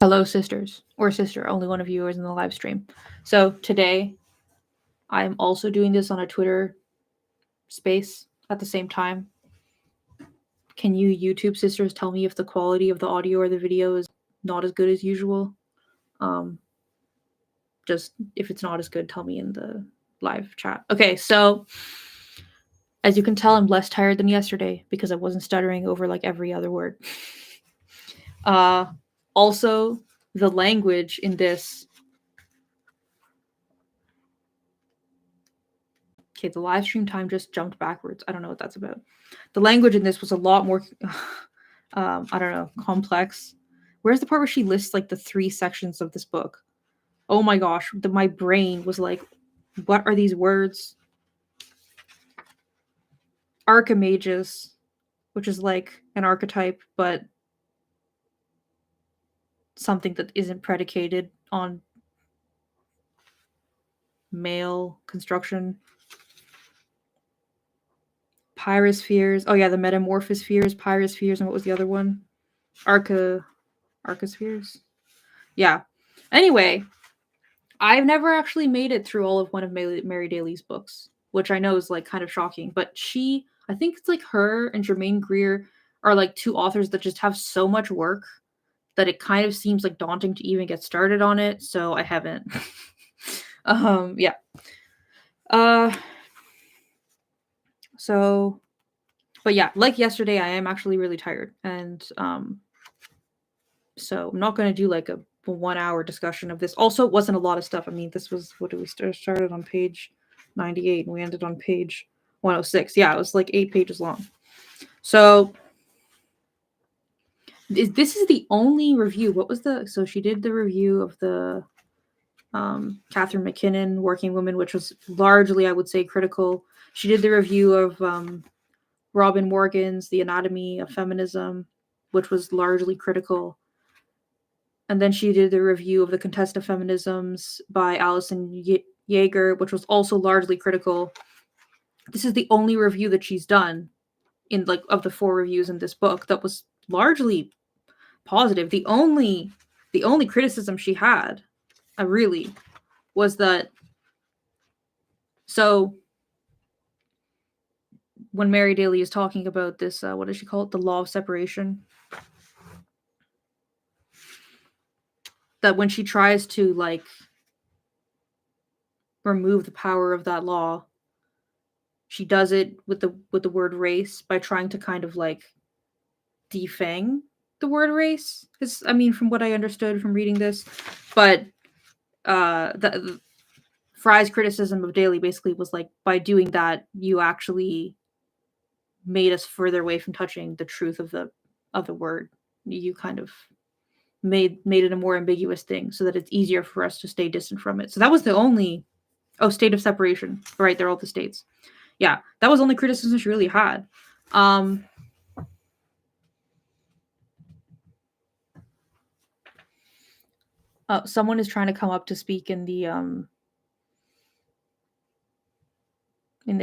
Hello, sisters, or sister, only one of you is in the live stream. So today, I'm also doing this on a Twitter space at the same time. Can you YouTube sisters tell me if the quality of the audio or the video is not as good as usual? Just if it's not as good, tell me in the live chat. Okay, so as you can tell, I'm less tired than yesterday because I wasn't stuttering over like every other word. Also, the language in this. Okay, the live stream time just jumped backwards. I don't know what that's about. The language in this was a lot more, I don't know, complex. Where's the part where she lists like the 3 sections of this book? Oh my gosh, my brain was like, what are these words? Archimages, which is like an archetype, but something that isn't predicated on male construction. Pyrospheres. Oh yeah, the metamorphospheres, pyrospheres, and what was the other one? Archospheres. Yeah. Anyway, I've never actually made it through all of one of Mary Daly's books, which I know is like kind of shocking. But I think it's like her and Germaine Greer are like 2 authors that just have so much work that it kind of seems like daunting to even get started on it. So I haven't. Yeah. So, but yeah, like yesterday, I am actually really tired, and so I'm not going to do like a 1-hour discussion of this. Also, it wasn't a lot of stuff. I mean, this was, what did we started on page 98 and we ended on page 106. Yeah, it was like 8 pages long. So this is the only review. So she did the review of the Catherine McKinnon, Working Woman, which was largely, I would say, critical. She did the review of Robin Morgan's The Anatomy of Feminism, which was largely critical. And then she did the review of The Contest of Feminisms by Alison Yeager, which was also largely critical. This is the only review that she's done in like of the 4 reviews in this book that was largely positive. The only criticism she had, really, was that, so when Mary Daly is talking about this, what does she call it? The law of separation. That when she tries to like remove the power of that law, she does it with the word race by trying to kind of like defang the word race. Because I mean, from what I understood from reading this, but Frye's criticism of Daly basically was like, by doing that, you actually made us further away from touching the truth of the word. You kind of made it a more ambiguous thing so that it's easier for us to stay distant from it. So that was the only state of separation. Right, they're all the states. Yeah, that was the only criticism she really had. Someone is trying to come up to speak in the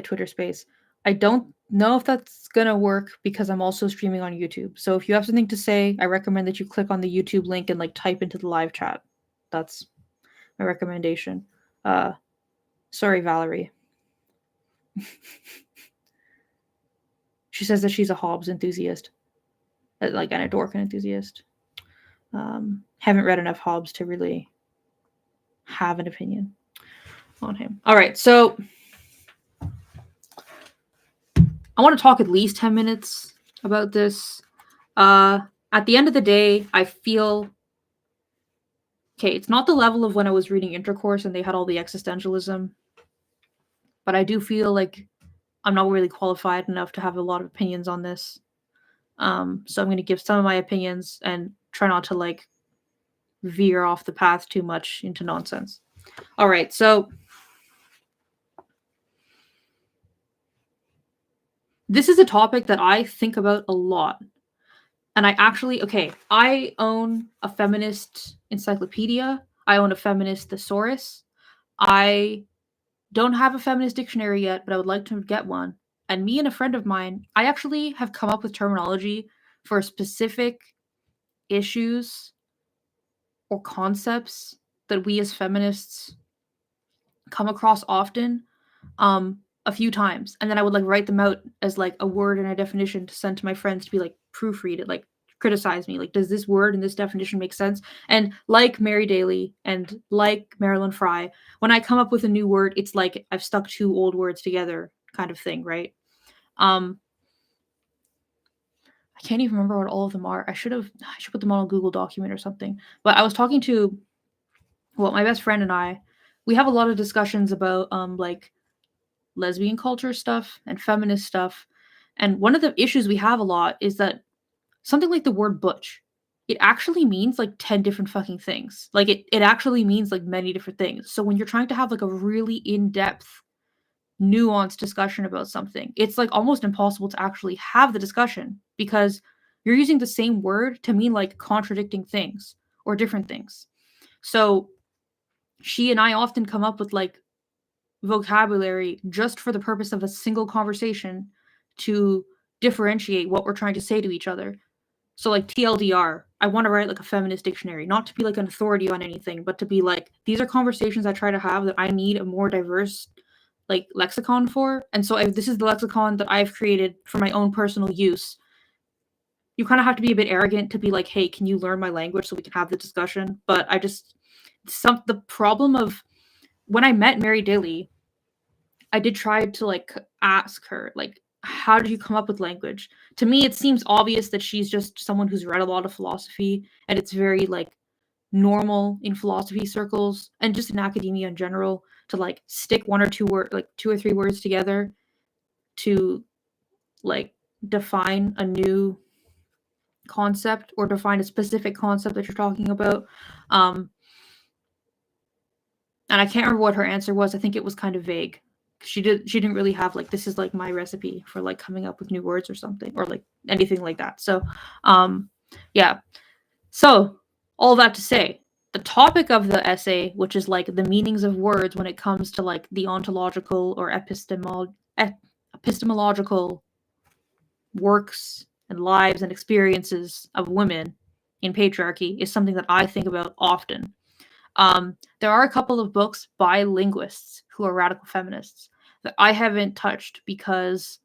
Twitter space. I don't know if that's gonna work because I'm also streaming on YouTube. So if you have something to say, I recommend that you click on the YouTube link and like type into the live chat. That's my recommendation. Sorry, Valerie. She says that she's a Hobbes enthusiast, like and a Dworkin enthusiast. Haven't read enough Hobbes to really have an opinion on him. All right, so I want to talk at least 10 minutes about this. At the end of the day, I feel, okay, it's not the level of when I was reading Intercourse and they had all the existentialism, but I do feel like I'm not really qualified enough to have a lot of opinions on this. So I'm going to give some of my opinions and try not to like veer off the path too much into nonsense. All right, so this is a topic that I think about a lot. And I own a feminist encyclopedia. I own a feminist thesaurus. I don't have a feminist dictionary yet, but I would like to get one. And me and a friend of mine, I actually have come up with terminology for specific issues or concepts that we as feminists come across often, a few times, and then I would like write them out as like a word and a definition to send to my friends to be like proofread it, like criticize me, like does this word and this definition make sense? And like Mary Daly and like Marilyn Frye, when I come up with a new word, it's like I've stuck two old words together, kind of thing, right? I can't even remember what all of them are. I should put them on a Google document or something. But I was talking to, well, my best friend and we have a lot of discussions about like lesbian culture stuff and feminist stuff. And one of the issues we have a lot is that something like the word butch, it actually means like 10 different fucking things. Like it actually means like many different things. So when you're trying to have like a really in-depth, nuanced discussion about something, it's like almost impossible to actually have the discussion because you're using the same word to mean like contradicting things or different things. So she and I often come up with like vocabulary just for the purpose of a single conversation to differentiate what we're trying to say to each other. So like TLDR, I want to write like a feminist dictionary, not to be like an authority on anything, but to be like, these are conversations I try to have that I need a more diverse like lexicon for. And so this is the lexicon that I've created for my own personal use. You kind of have to be a bit arrogant to be like, hey, can you learn my language so we can have the discussion? But the problem of when I met Mary Daly, I did try to like ask her, like, how did you come up with language? To me, it seems obvious that she's just someone who's read a lot of philosophy, and it's very like normal in philosophy circles and just in academia in general to like stick one or two word, like two or three words together to like define a new concept or define a specific concept that you're talking about. And I can't remember what her answer was. I think it was kind of vague. She didn't really have like, this is like my recipe for like coming up with new words or something or like anything like that. So yeah. So all that to say, the topic of the essay, which is like the meanings of words when it comes to like the ontological or epistemological works and lives and experiences of women in patriarchy, is something that I think about often. There are a couple of books by linguists who are radical feminists that I haven't touched because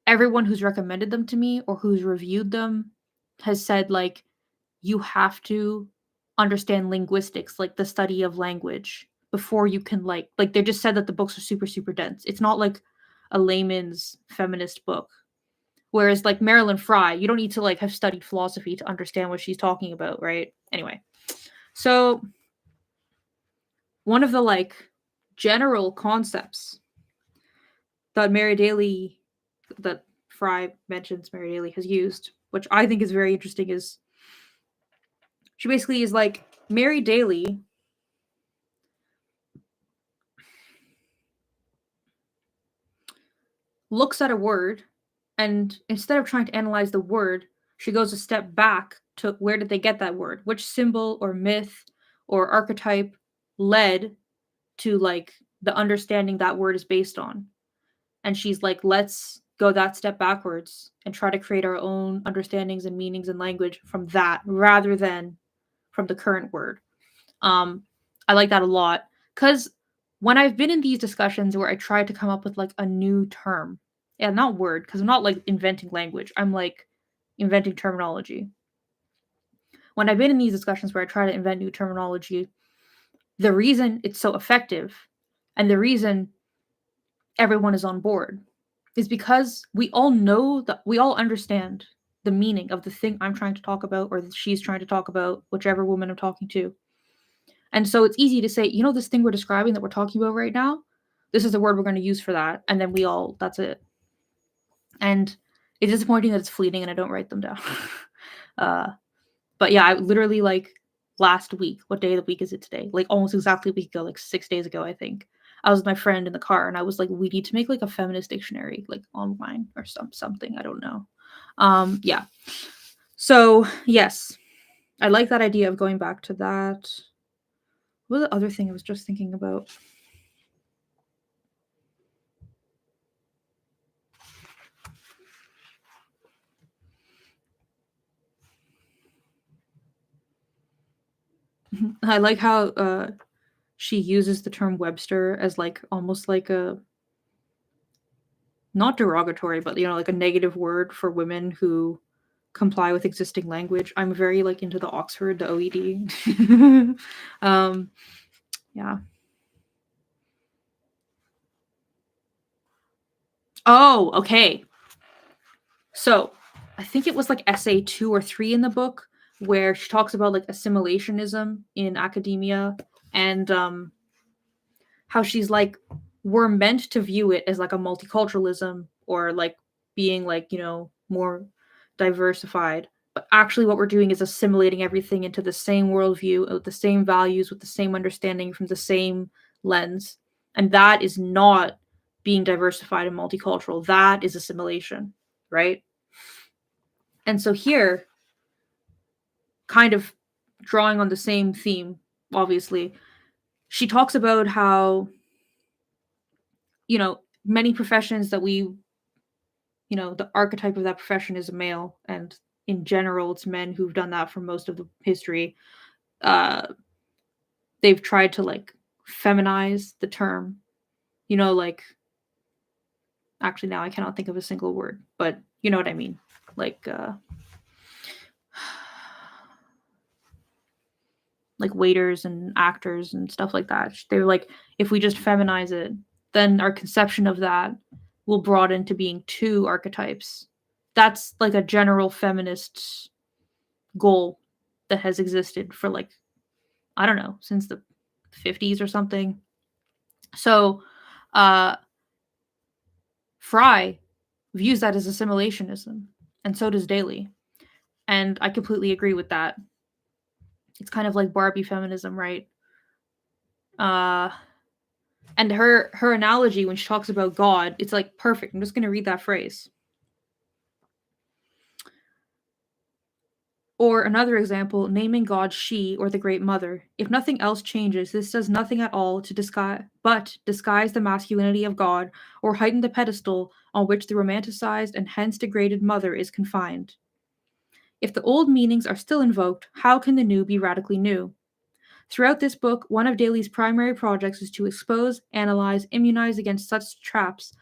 everyone who's recommended them to me or who's reviewed them has said like you have to understand linguistics, like the study of language, before you can like they just said that the books are super super dense. It's not like a layman's feminist book. Whereas like Marilyn Frye, you don't need to like have studied philosophy to understand what she's talking about, right? Anyway. So one of the like general concepts that Frye mentions Mary Daly has used, which I think is very interesting, is she basically is like Mary Daly looks at a word and instead of trying to analyze the word, she goes a step back to where did they get that word? Which symbol or myth or archetype led to like the understanding that word is based on? And she's like, let's go that step backwards and try to create our own understandings and meanings and language from that rather than from the current word. I like that a lot because when I've been in these discussions where I try to come up with like a new term, yeah, not word, because I'm not like inventing language, I'm like inventing terminology. When I've been in these discussions where I try to invent new terminology, the reason it's so effective and the reason everyone is on board is because we all know that we all understand the meaning of the thing I'm trying to talk about or that she's trying to talk about, whichever woman I'm talking to. And so it's easy to say, you know, this thing we're describing that we're talking about right now, this is the word we're going to use for that. And then that's it. And it's disappointing that it's fleeting and I don't write them down. But yeah, I literally like last week, what day of the week is it today? Like almost exactly a week ago, like 6 days ago, I think. I was with my friend in the car and I was like, we need to make like a feminist dictionary, like online or something. I don't know. Yeah. So yes, I like that idea of going back to that. What was the other thing I was just thinking about? I like how she uses the term Webster as like almost like a not derogatory, but like a negative word for women who comply with existing language. I'm very like into the Oxford, the OED. Yeah. Oh, okay. So I think it was like essay 2 or 3 in the book where she talks about like assimilationism in academia and how she's like, we're meant to view it as like a multiculturalism or like being like, more diversified. But actually, what we're doing is assimilating everything into the same worldview, with the same values, with the same understanding from the same lens. And that is not being diversified and multicultural. That is assimilation, right? And so here, kind of drawing on the same theme, obviously, she talks about how, many professions that the archetype of that profession is a male, and in general, it's men who've done that for most of the history. They've tried to like feminize the term, like actually now I cannot think of a single word, but you know what I mean, like waiters and actors and stuff like that. They're like, if we just feminize it, then our conception of that will broaden to being 2 archetypes. That's like a general feminist goal that has existed for like, I don't know, since the 50s or something. So Frye views that as assimilationism, and so does Daly. And I completely agree with that. It's kind of like Barbie feminism, right? And her analogy when she talks about God, it's like perfect. I'm just going to read that phrase. Or another example, naming God she or the Great Mother. If nothing else changes, this does nothing at all to disguise the masculinity of God or heighten the pedestal on which the romanticized and hence degraded mother is confined. If the old meanings are still invoked, how can the new be radically new? Throughout this book, one of Daly's primary projects is to expose, analyze, immunize against such traps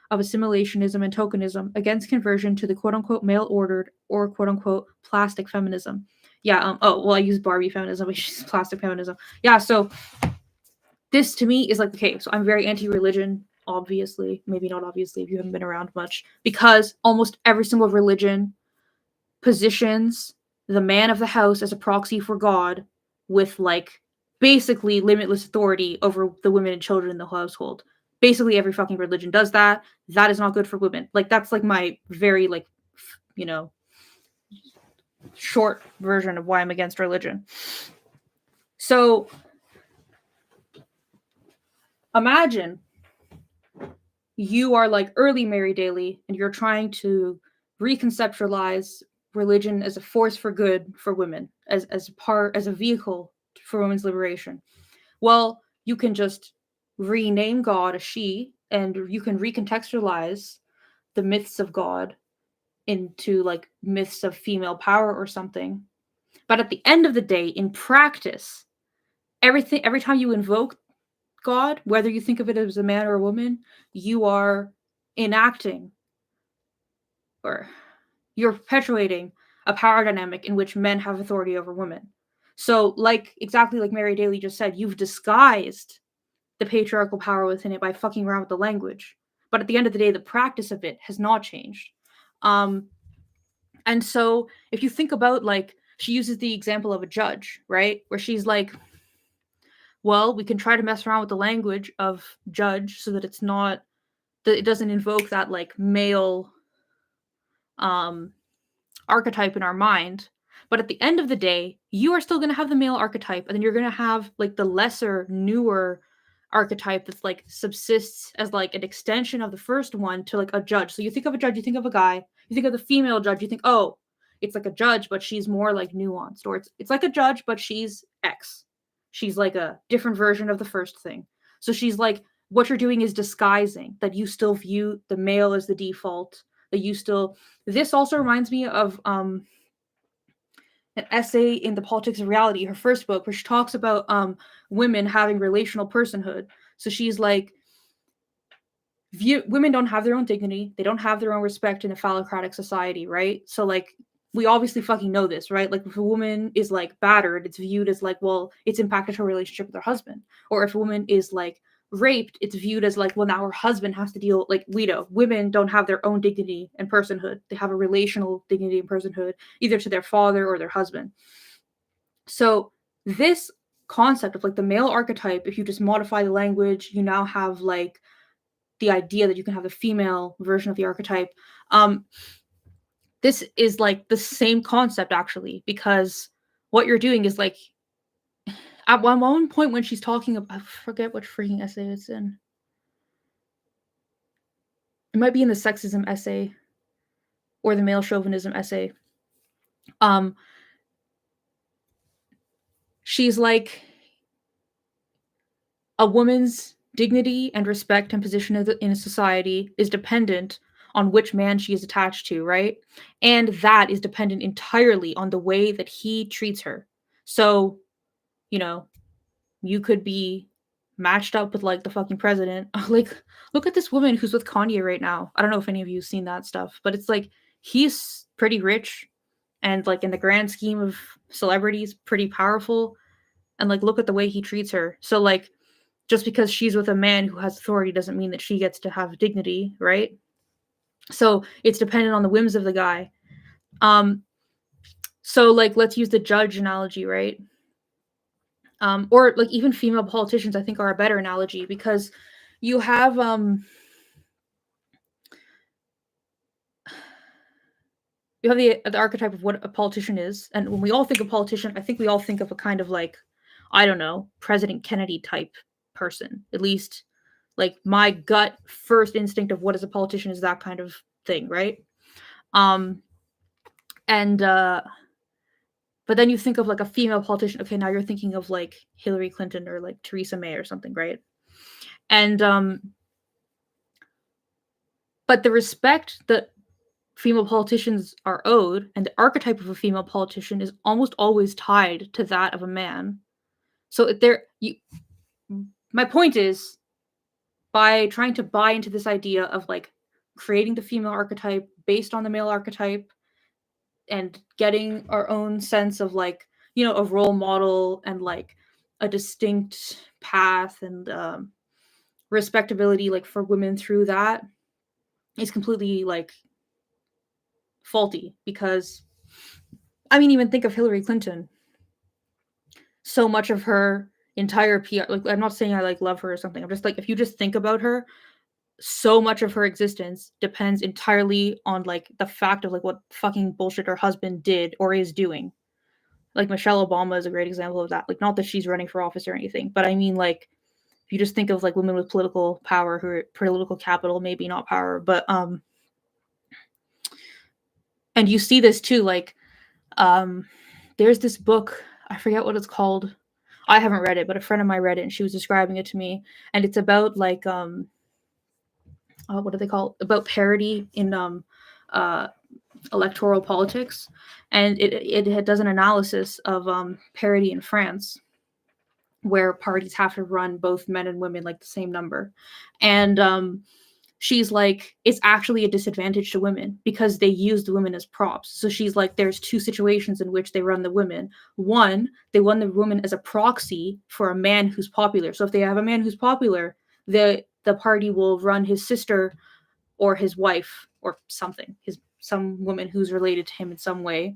of assimilationism and tokenism, against conversion to the quote-unquote male-ordered or quote-unquote plastic feminism. Yeah, I use Barbie feminism, which is plastic feminism. Yeah, so this to me is like, okay, so I'm very anti-religion, obviously. Maybe not obviously if you haven't been around much, because almost every single religion positions the man of the house as a proxy for God with like basically limitless authority over the women and children in the household. Basically every fucking religion does that. That is not good for women. Like that's like my very like short version of why I'm against religion. So imagine you are like early Mary Daly and you're trying to reconceptualize religion as a force for good for women, as a vehicle for women's liberation. Well, you can just rename God a she, and you can recontextualize the myths of God into like myths of female power or something. But at the end of the day, in practice, every time you invoke God, whether you think of it as a man or a woman, you are enacting or you're perpetuating a power dynamic in which men have authority over women. So, exactly like Mary Daly just said, you've disguised the patriarchal power within it by fucking around with the language. But at the end of the day, the practice of it has not changed. And so, if you think about, she uses the example of a judge, right? Where she's like, well, we can try to mess around with the language of judge so that it doesn't invoke that, male archetype in our mind. But at the end of the day, you are still going to have the male archetype, and then you're going to have the lesser, newer archetype that's subsists as an extension of the first one to a judge. So you think of a judge, you think of a guy, you think of the female judge, you think, oh, it's like a judge, but she's more nuanced, or it's like a judge, but she's X. She's a different version of the first thing. So she's what you're doing is disguising that you still view the male as the default, that you still. This also reminds me of an essay in The Politics of Reality, her first book, where she talks about women having relational personhood. So she's like, women don't have their own dignity. They don't have their own respect in a phallocratic society, right? So like, we obviously fucking know this, right? Like, if a woman is like battered, it's viewed as like, well, it's impacted her relationship with her husband. Or if a woman is like raped, it's viewed as like, well, now her husband has to deal. Like, we know women don't have their own dignity and personhood. They have a relational dignity and personhood, either to their father or their husband. So this concept of like the male archetype, if you just modify the language, you now have like the idea that you can have the female version of the archetype. This is like the same concept, actually, because what you're doing is like, at one point when she's talking about, I forget what freaking essay it's in. It might be in the sexism essay or the male chauvinism essay. She's like, a woman's dignity and respect and position in a society is dependent on which man she is attached to, right? And that is dependent entirely on the way that he treats her. So, you know, you could be matched up with like the fucking president. Like, look at this woman who's with Kanye right now. I don't know if any of you have seen that stuff, but it's like, he's pretty rich and like in the grand scheme of celebrities, pretty powerful. And like, look at the way he treats her. So like, just because she's with a man who has authority doesn't mean that she gets to have dignity, right? So it's dependent on the whims of the guy. So like, let's use the judge analogy, right? Or like even female politicians, I think, are a better analogy, because you have the archetype of what a politician is. And when we all think of politician, I think we all think of a kind of like, I don't know, President Kennedy type person. At least like my gut first instinct of what is a politician is that kind of thing, right? But then you think of like a female politician. Okay, now you're thinking of like Hillary Clinton or like Theresa May or something, right? And but the respect that female politicians are owed and the archetype of a female politician is almost always tied to that of a man. So my point is, by trying to buy into this idea of like creating the female archetype based on the male archetype and getting our own sense of like, you know, a role model and like a distinct path and respectability like for women through that is completely like faulty. Because I mean, even think of Hillary Clinton. So much of her entire PR, like, I'm not saying I like love her or something, I'm just like, if you just think about her, so much of her existence depends entirely on like the fact of like what fucking bullshit her husband did or is doing. Like Michelle Obama is a great example of that. Like, not that she's running for office or anything, but I mean, like, if you just think of like women with political power, who are political capital, maybe not power, but and you see this too, like, there's this book, I forget what it's called. I haven't read it, but a friend of mine read it and she was describing it to me. And it's about like what do they call it? About parity in electoral politics. And it does an analysis of parity in France, where parties have to run both men and women like the same number. And she's like, it's actually a disadvantage to women because they use the women as props. So she's like, there's two situations in which they run the women. One, they run the woman as a proxy for a man who's popular. So if they have a man who's popular, the party will run his sister or his wife or something, some woman who's related to him in some way.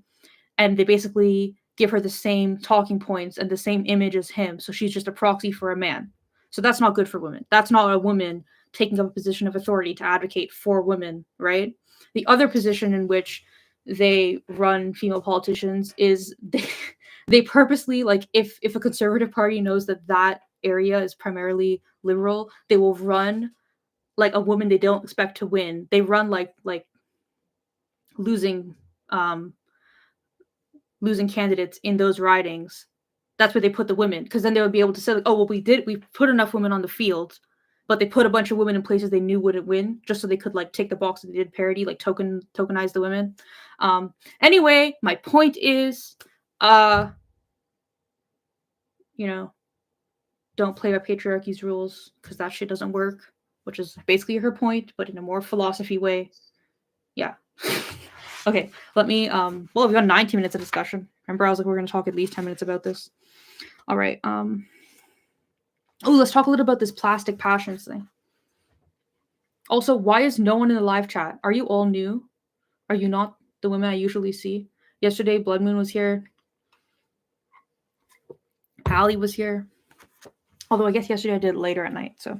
And they basically give her the same talking points and the same image as him. So she's just a proxy for a man. So that's not good for women. That's not a woman taking up a position of authority to advocate for women, right? The other position in which they run female politicians is they purposely, like, if a conservative party knows that area is primarily liberal, they will run like a woman they don't expect to win. They run like losing candidates in those ridings. That's where they put the women, because then they would be able to say, like, oh, well, we put enough women on the field, but they put a bunch of women in places they knew wouldn't win, just so they could like take the box that they did parity, like tokenize the women. Anyway, my point is, you know, don't play by patriarchy's rules because that shit doesn't work, which is basically her point, but in a more philosophy way. Yeah. Okay, let me well, we've got 19 minutes of discussion. Remember, I was like, we're gonna talk at least 10 minutes about this. All right. Let's talk a little about this plastic passions thing. Also, why is no one in the live chat? Are you all new? Are you not the women I usually see? Yesterday, Blood Moon was here. Daly was here. Although I guess yesterday I did it later at night, so.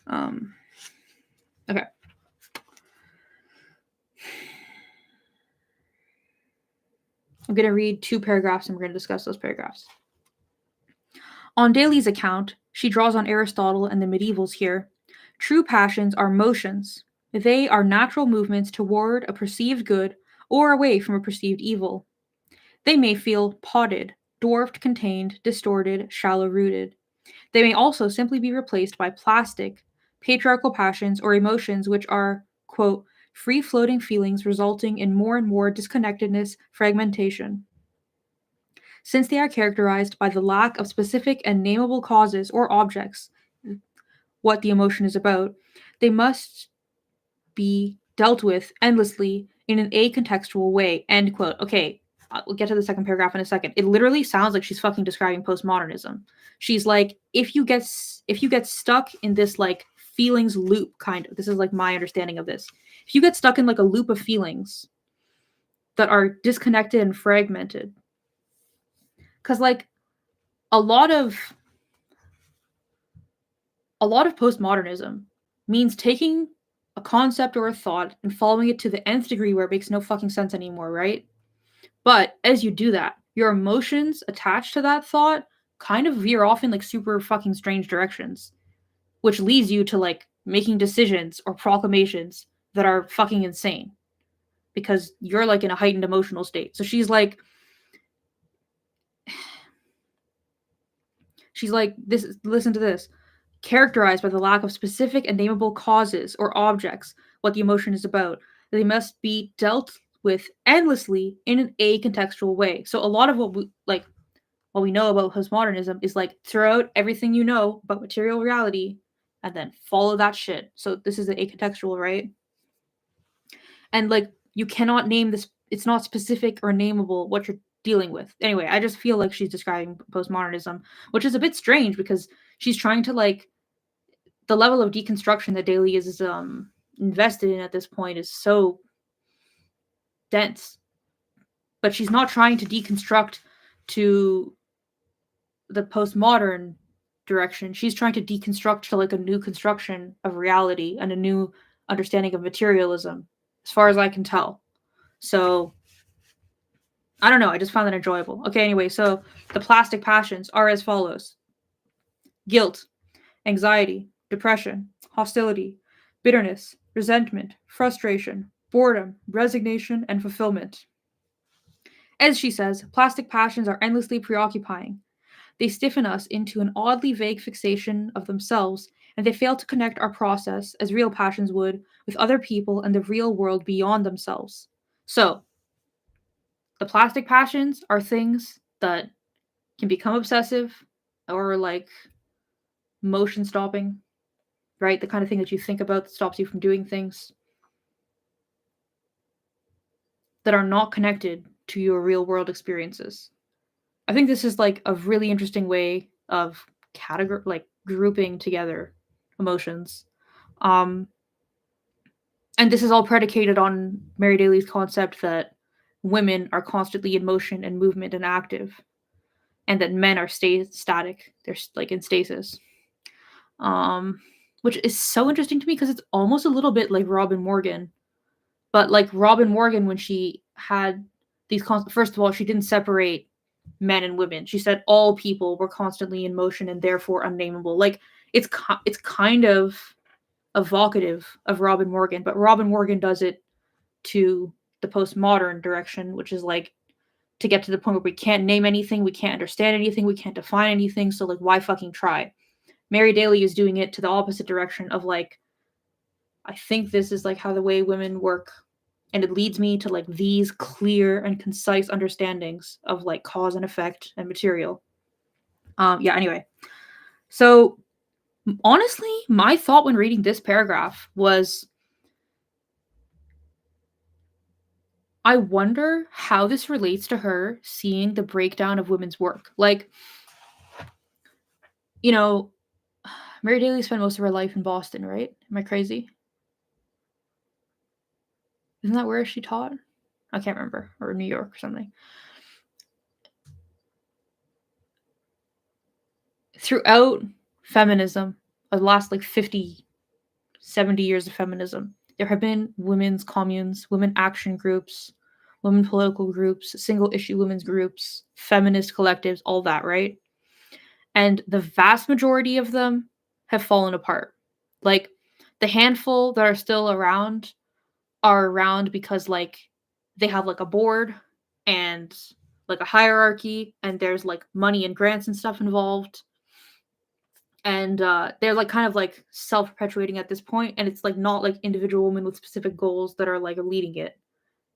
Okay. I'm going to read 2 paragraphs and we're going to discuss those paragraphs. On Daly's account, she draws on Aristotle and the medievals here. True passions are motions. They are natural movements toward a perceived good or away from a perceived evil. They may feel potted, dwarfed, contained, distorted, shallow-rooted. They may also simply be replaced by plastic, patriarchal passions or emotions which are, quote, free-floating feelings resulting in more and more disconnectedness, fragmentation. Since they are characterized by the lack of specific and nameable causes or objects, what the emotion is about, they must be dealt with endlessly in an acontextual way, end quote. Okay, we'll get to the second paragraph in a second. It literally sounds like she's fucking describing postmodernism. She's like, if you get stuck in this like feelings loop, kind of, this is like my understanding of this. If you get stuck in like a loop of feelings that are disconnected and fragmented, because like a lot of postmodernism means taking a concept or a thought and following it to the nth degree where it makes no fucking sense anymore, right? But as you do that, your emotions attached to that thought kind of veer off in like super fucking strange directions, which leads you to like making decisions or proclamations that are fucking insane because you're like in a heightened emotional state. So she's like, this, listen to this. Characterized by the lack of specific and nameable causes or objects, what the emotion is about. They must be dealt with endlessly in an acontextual way. So a lot of what we know about postmodernism is like throw out everything you know about material reality and then follow that shit. So this is the acontextual, right? And like you cannot name this, it's not specific or nameable what you're dealing with. Anyway, I just feel like she's describing postmodernism, which is a bit strange because she's trying to like the level of deconstruction that Daly is invested in at this point is so dense. But she's not trying to deconstruct to the postmodern direction. She's trying to deconstruct to like a new construction of reality and a new understanding of materialism, as far as I can tell. So I don't know. I just found that enjoyable. Okay, anyway, so the plastic passions are as follows: guilt, anxiety, depression, hostility, bitterness, resentment, frustration, boredom, resignation, and fulfillment. As she says, plastic passions are endlessly preoccupying. They stiffen us into an oddly vague fixation of themselves, and they fail to connect our process, as real passions would, with other people and the real world beyond themselves. So, the plastic passions are things that can become obsessive or like motion stopping, right? The kind of thing that you think about that stops you from doing things that are not connected to your real world experiences. I think this is like a really interesting way of grouping together emotions. And this is all predicated on Mary Daly's concept that women are constantly in motion and movement and active, and that men are static. They're like in stasis. Which is so interesting to me because it's almost a little bit like Robin Morgan. But like Robin Morgan, when she had these first of all, she didn't separate men and women. She said all people were constantly in motion and therefore unnameable. Like it's kind of evocative of Robin Morgan, but Robin Morgan does it to the postmodern direction, which is like to get to the point where we can't name anything, we can't understand anything, we can't define anything, so like why fucking try? Mary Daly is doing it to the opposite direction of like, I think this is like how the way women work and it leads me to like these clear and concise understandings of like cause and effect and material. Anyway, so honestly, my thought when reading this paragraph was, I wonder how this relates to her seeing the breakdown of women's work. Like, you know, Mary Daly spent most of her life in Boston, right? Am I crazy? Isn't that where she taught? I can't remember. Or New York or something. Throughout feminism, the last like 50, 70 years of feminism, there have been women's communes, women action groups, women political groups, single issue women's groups, feminist collectives, all that, right? And the vast majority of them have fallen apart. Like, the handful that are around because like they have like a board and like a hierarchy, and there's like money and grants and stuff involved, and they're like kind of like self-perpetuating at this point, and it's like not like individual women with specific goals that are like leading it.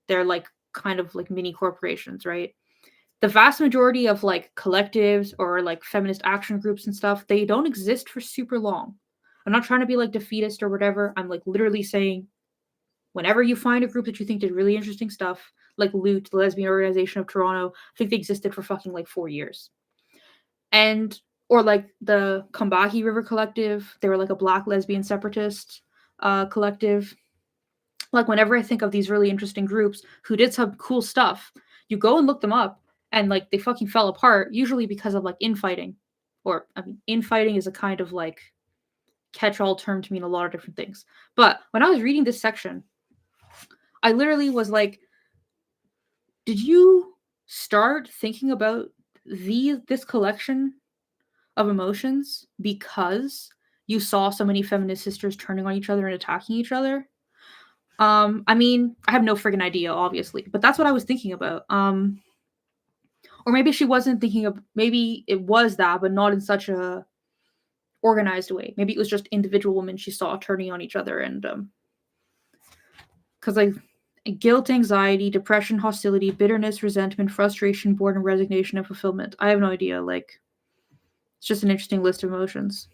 They're like kind of like mini corporations, right? The vast majority of like collectives or like feminist action groups and stuff, they don't exist for super long. I'm not trying to be like defeatist or whatever. I'm like literally saying, whenever you find a group that you think did really interesting stuff, like Loot, the Lesbian Organization of Toronto, I think they existed for fucking like 4 years. And or like the Combahee River Collective, they were like a Black lesbian separatist collective. Like, whenever I think of these really interesting groups who did some cool stuff, you go and look them up, and like they fucking fell apart, usually because of like infighting. Or I mean, infighting is a kind of like catch-all term to mean a lot of different things. But when I was reading this section, I literally was like, did you start thinking about this collection of emotions because you saw so many feminist sisters turning on each other and attacking each other? I mean, I have no friggin' idea, obviously, but that's what I was thinking about. Or maybe she wasn't thinking of, maybe it was that, but not in such a organized way. Maybe it was just individual women she saw turning on each other, and because like guilt, anxiety, depression, hostility, bitterness, resentment, frustration, boredom, resignation, and fulfillment. I have no idea. Like, it's just an interesting list of emotions.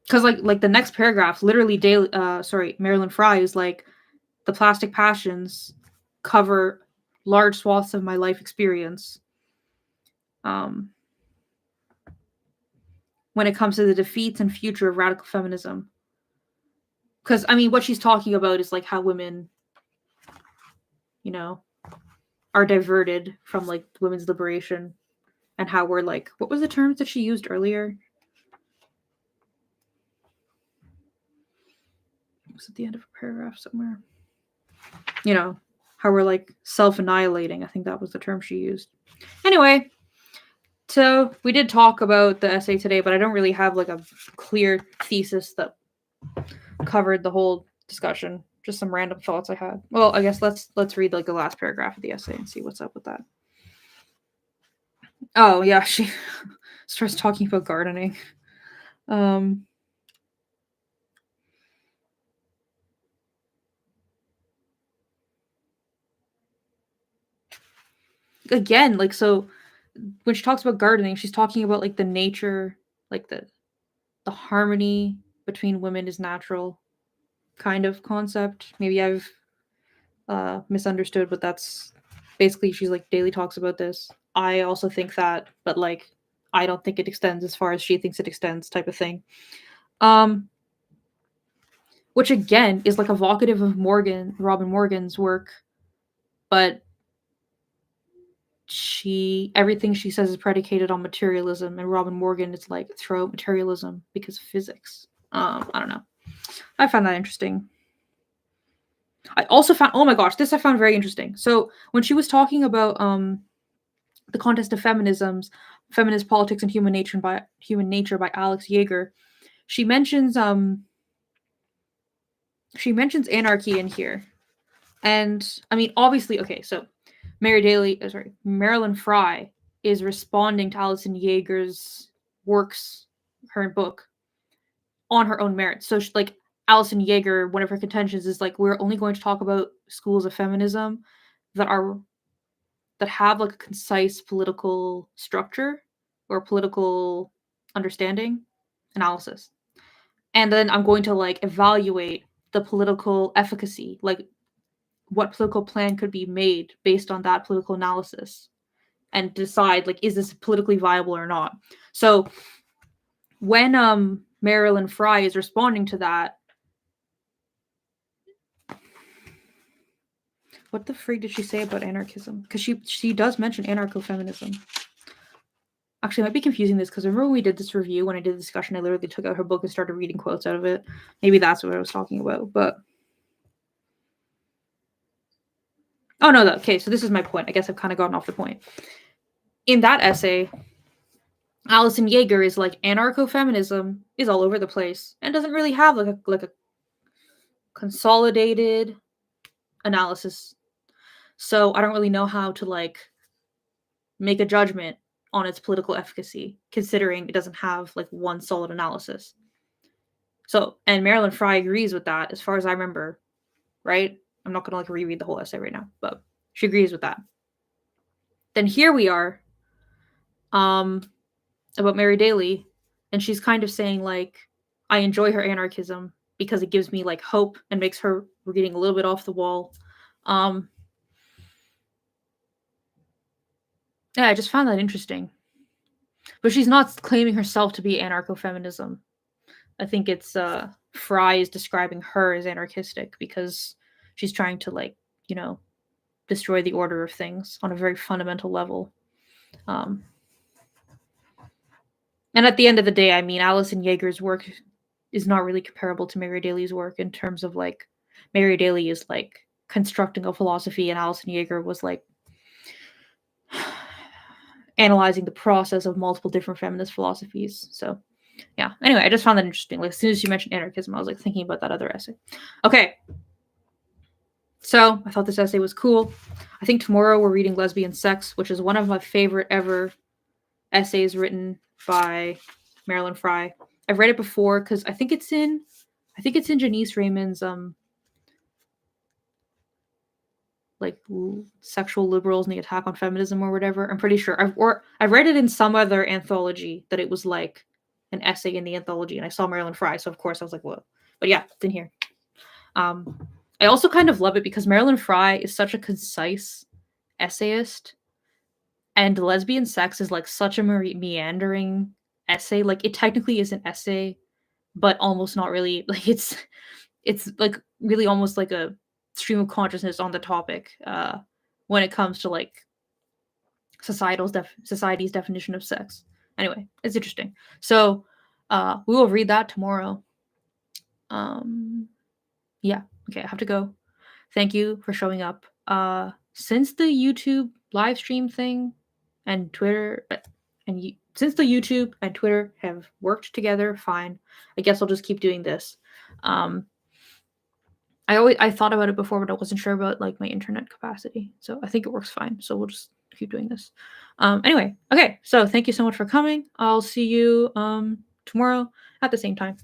Because like the next paragraph, literally Daly, Marilyn Frye is like, the plastic passions cover large swaths of my life experience. When it comes to the defeats and future of radical feminism. Because, I mean, what she's talking about is like how women, you know, are diverted from like women's liberation, and how we're like, what was the terms that she used earlier? It was at the end of a paragraph somewhere. You know, how we're like self-annihilating. I think that was the term she used. Anyway, so we did talk about the essay today, but I don't really have like a clear thesis that covered the whole discussion. Just some random thoughts I had. Well, I guess let's read like the last paragraph of the essay and see what's up with that. Oh yeah, she starts talking about gardening. Again, like, so when she talks about gardening, she's talking about like the nature, like the harmony between women is natural kind of concept. Maybe I've misunderstood, but that's basically, she's like, Daly talks about this. I also think that, but like, I don't think it extends as far as she thinks it extends, type of thing. Which again is like evocative of Robin Morgan's work, but everything she says is predicated on materialism, and Robin Morgan is like, throw out materialism because of physics. I don't know. I found that interesting. I also found, oh my gosh, this I found very interesting. So when she was talking about the contest of feminisms, feminist politics and human nature by Alex Yeager, she mentions anarchy in here. And I mean, obviously, okay, so Marilyn Frye is responding to Alison Yeager's works, her book, on her own merits. So she, like, Alison Yeager, one of her contentions is like, we're only going to talk about schools of feminism that have like a concise political structure or political understanding analysis. And then I'm going to like evaluate the political efficacy, like what political plan could be made based on that political analysis, and decide like, is this politically viable or not. So when Marilyn Frye is responding to that, what the frig did she say about anarchism? Because she does mention anarcho-feminism. Actually, I might be confusing this because remember when we did this review, when I did the discussion, I literally took out her book and started reading quotes out of it. Maybe that's what I was talking about, but... Oh, no, okay, so this is my point. I guess I've kind of gotten off the point. In that essay, Alison Yeager is like, anarcho-feminism is all over the place and doesn't really have like a consolidated analysis. So I don't really know how to like make a judgment on its political efficacy, considering it doesn't have like one solid analysis. So, and Marilyn Frye agrees with that, as far as I remember, right? I'm not gonna like reread the whole essay right now, but she agrees with that. Then here we are, about Mary Daly, and she's kind of saying like, I enjoy her anarchism because it gives me like hope and makes her reading a little bit off the wall. Yeah, I just found that interesting. But she's not claiming herself to be anarcho-feminism. I think it's Frye is describing her as anarchistic because she's trying to like, you know, destroy the order of things on a very fundamental level. And at the end of the day, I mean, Alison Yeager's work is not really comparable to Mary Daly's work in terms of like, Mary Daly is like constructing a philosophy and Alison Yeager was like analyzing the process of multiple different feminist philosophies. So yeah, anyway, I just found that interesting. Like as soon as you mentioned anarchism, I was like thinking about that other essay. Okay, so I thought this essay was cool. I think tomorrow we're reading Lesbian Sex, which is one of my favorite ever essays written by Marilyn Frye. I've read it before because I think it's in Janice Raymond's like Sexual Liberals and the Attack on Feminism or whatever. I'm pretty sure I've read it in some other anthology that it was like an essay in the anthology, and I saw Marilyn Frye, so of course I was like, what? But yeah, it's in here. I also kind of love it because Marilyn Frye is such a concise essayist, and Lesbian Sex is like such a meandering essay. Like it technically is an essay, but almost not really. Like it's like really almost like a stream of consciousness on the topic when it comes to like society's definition of sex. Anyway, it's interesting. So we will read that tomorrow. Yeah, okay, I have to go. Thank you for showing up. Since the YouTube live stream thing and Twitter since the YouTube and Twitter have worked together fine, I guess I'll just keep doing this. I thought about it before, but I wasn't sure about like my internet capacity. So I think it works fine. So we'll just keep doing this. Anyway, okay. So thank you so much for coming. I'll see you tomorrow at the same time.